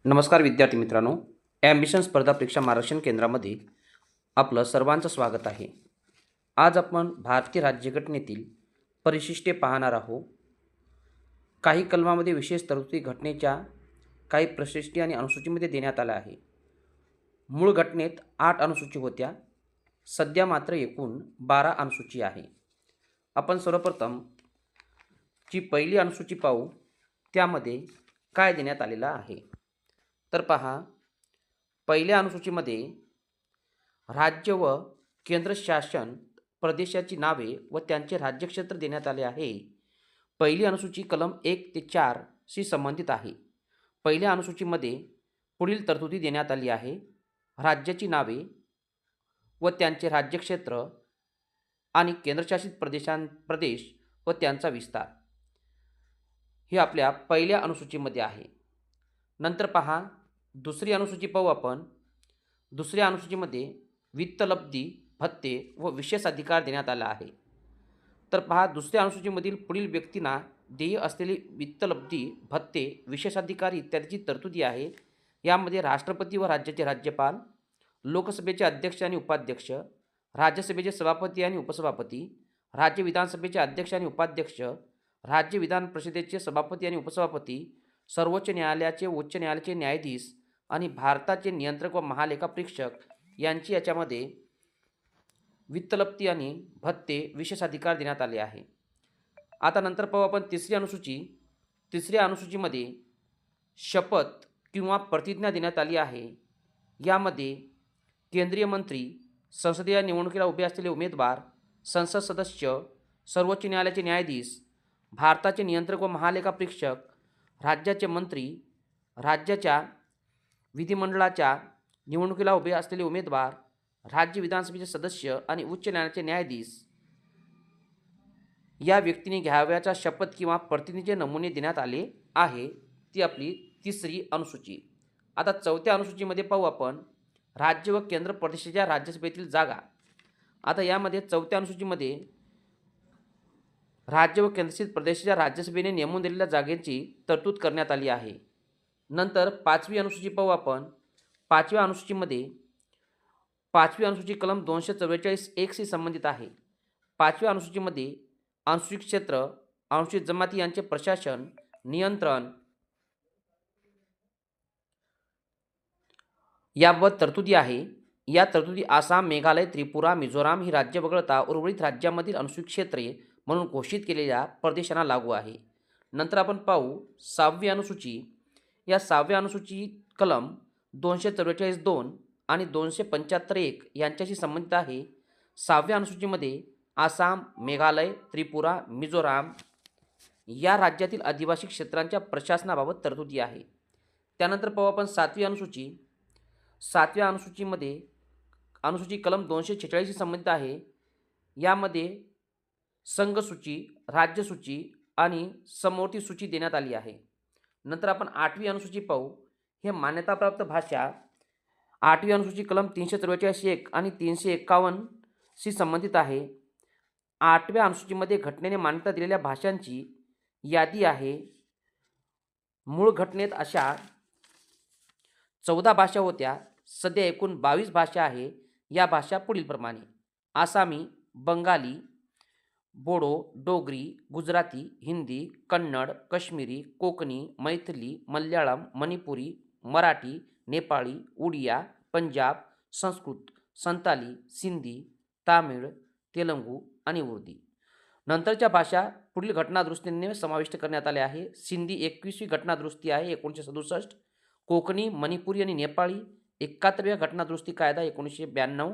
नमस्कार विद्यार्थी मित्रांनो, ॲम्बिशन स्पर्धा परीक्षा मार्गदर्शन केंद्रामध्ये आपलं सर्वांचं स्वागत आहे. आज आपण भारतीय राज्यघटनेतील परिशिष्टे पाहणार आहोत. काही कलमामध्ये विशेष तरतुदी घटनेच्या काही परिशिष्टे आणि अनुसूचीमध्ये देण्यात आल्या आहे. मूळ घटनेत 8 अनुसूची होत्या. सध्या मात्र एकूण 12 अनुसूची आहे. आपण सर्वप्रथम जी पहिली अनुसूची पाहू, त्यामध्ये काय देण्यात आलेलं आहे. तर पहा, पहिल्या अनुसूचीमध्ये राज्य व केंद्रशासन प्रदेशाची नावे व त्यांचे राज्यक्षेत्र देण्यात आले आहे. पहिली अनुसूची कलम 1 ते 4 शी संबंधित आहे. पहिल्या अनुसूचीमध्ये पुढील तरतुदी देण्यात आली आहे. राज्याची नावे व त्यांचे राज्यक्षेत्र आणि केंद्रशासित प्रदेश व त्यांचा विस्तार हे आपल्या पहिल्या अनुसूचीमध्ये आहे. नंतर पहा, दुसरी अनुसूची पाहू आपण. दुसऱ्या अनुसूचीमध्ये वित्तलब्धी, भत्ते व विशेष अधिकार देण्यात आला आहे. तर पहा, दुसऱ्या अनुसूचीमधील पुढील व्यक्तींना देय असलेली वित्तलब्धी, भत्ते, विशेषाधिकार इत्यादीची तरतुदी आहे. यामध्ये राष्ट्रपती व राज्याचे राज्यपाल, लोकसभेचे अध्यक्ष आणि उपाध्यक्ष, राज्यसभेचे सभापती आणि उपसभापती, राज्य विधानसभेचे अध्यक्ष आणि उपाध्यक्ष, राज्य विधान परिषदेचे सभापती आणि उपसभापती, सर्वोच्च न्यायालयाचे उच्च न्यायालयाचे न्यायाधीश आणि भारताचे नियंत्रक व महालेखापरीक्षक यांची याच्यामध्ये वित्तलब्धी आणि भत्ते, विशेषाधिकार देण्यात आले आहे. आता नंतर पाहू आपण तिसरी अनुसूची. तिसऱ्या अनुसूचीमध्ये शपथ किंवा प्रतिज्ञा देण्यात आली आहे. यामध्ये केंद्रीय मंत्री, संसदीय निवडणुकीला उभे असलेले उमेदवार, संसद सदस्य, सर्वोच्च न्यायालयाचे न्यायाधीश, भारताचे नियंत्रक व महालेखापरीक्षक, राज्याचे मंत्री, राज्याच्या विधिमंडळाच्या निवडणुकीला उभे असलेले उमेदवार, राज्य विधानसभेचे सदस्य आणि उच्च न्यायालयाचे न्यायाधीश या व्यक्तीने घ्यावयाच्या शपथ किंवा प्रतिज्ञेचे नमुने देण्यात आले आहे. ती आपली तिसरी अनुसूची. आता चौथ्या अनुसूचीमध्ये पाहू आपण राज्य व केंद्र प्रदेशाच्या राज्यसभेतील जागा. आता यामध्ये चौथ्या अनुसूचीमध्ये राज्य व केंद्रशासित प्रदेशाच्या राज्यसभेने नेमून दिलेल्या जागेची तरतूद करण्यात आली आहे. नंतर पाचवी अनुसूची पाहू आपण. पाचव्या अनुसूचीमध्ये पाचवी अनुसूची कलम 244(1) शी संबंधित आहे. पाचव्या अनुसूचीमध्ये अनुसूचित क्षेत्र, अनुसूचित जमाती यांचे प्रशासन, नियंत्रण याबाबत तरतुदी आहे. या तरतुदी आसाम, मेघालय, त्रिपुरा, मिझोराम ही राज्य वगळता उर्वरित राज्यामधील अनुसूचित क्षेत्रे म्हणून घोषित केलेल्या प्रदेशांना लागू आहे. नंतर आपण पाहू सहावी अनुसूची. या सहाव्या अनुसूची कलम 244(2) आणि 275(1) यांच्याशी संबंधित आहे. सहाव्या अनुसूचीमध्ये आसाम, मेघालय, त्रिपुरा, मिझोराम या राज्यातील आदिवासी क्षेत्रांच्या प्रशासनाबाबत तरतुदी आहे. त्यानंतर पाहू आपण सातवी अनुसूची. सातव्या अनुसूचीमध्ये अनुसूची कलम 246 शी संबंधित आहे. यामध्ये संघसूची, राज्यसूची आणि समवर्ती सूची देण्यात आली आहे. नंतर आपण आठवी अनुसूची पाहू. हे मान्यताप्राप्त भाषा. आठवी अनुसूची कलम 344(1) आणि 351 शी संबंधित आहे. आठव्या अनुसूचीमध्ये घटनेने मान्यता दिलेल्या भाषांची यादी आहे. मूळ घटनेत अशा 14 भाषा होत्या. सध्या एकूण 22 भाषा आहे. या भाषा पुढीलप्रमाणे: आसामी, बंगाली, बोडो, डोगरी, गुजराती, हिंदी, कन्नड, काश्मीरी, कोकणी, मैथिली, मल्याळम, मणिपुरी, मराठी, नेपाळी, उडिया, पंजाब, संस्कृत, संताली, सिंधी, तामिळ, तेलुगू आणि उर्दू. नंतरच्या भाषा पुढील घटनादुरुस्तीने समाविष्ट करण्यात आल्या आहे. सिंधी 21वी घटनादुरुस्ती आहे 1967. कोकणी, मणिपुरी आणि नेपाळी 71व्या घटनादुरुस्ती कायदा 1992.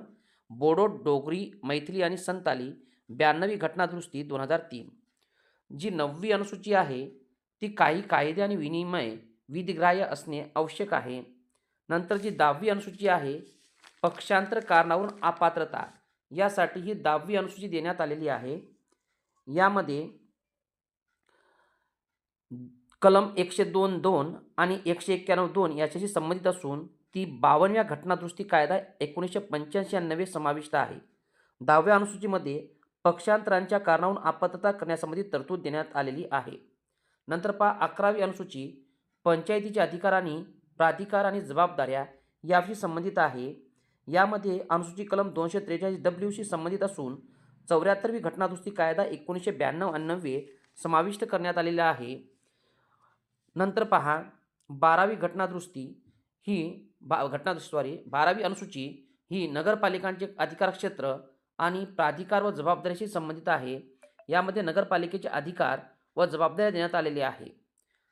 बोडो, डोगरी, मैथिली आणि संताली 92वी घटनादुरुस्ती 2003. जी 9वी अनुसूची आहे ती काही कायदे आणि विनिमय विधिग्राह्य असणे आवश्यक आहे. नंतर जी 10वी अनुसूची आहे पक्षांतर कारणावरून अपात्रता, यासाठी ही 10वी अनुसूची देण्यात आलेली आहे. यामध्ये कलम 102(2) आणि 191(2) याच्याशी संबंधित असून ती 52व्या घटनादुरुस्ती कायदा 1985 अन्वये समाविष्ट आहे. 10व्या अनुसूचीमध्ये पक्षांतरांच्या कारणावरून अपात्रता करण्यासंबंधी तरतूद देण्यात आलेली आहे. नंतर पहा 11वी अनुसूची. पंचायतीचे अधिकार आणि प्राधिकार आणि जबाबदाऱ्या याशी संबंधित आहे. यामध्ये अनुसूची कलम 243 शी संबंधित असून 74वी घटनादुरुस्ती कायदा 1992 समाविष्ट करण्यात आलेला आहे. नंतर पहा 12वी घटनादुरुस्ती ही 12वी अनुसूची ही नगरपालिकांचे अधिकार क्षेत्र आणि प्राधिकार व जबाबदारीशी संबंधित आहे. यामध्ये नगरपालिकेचे अधिकार व जबाबदाऱ्या देण्यात आलेले आहे.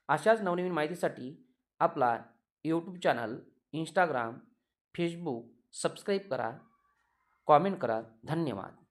अशाच नवनवीन माहितीसाठी आपला YouTube channel, Instagram, Facebook subscribe करा, कॉमेंट करा. धन्यवाद.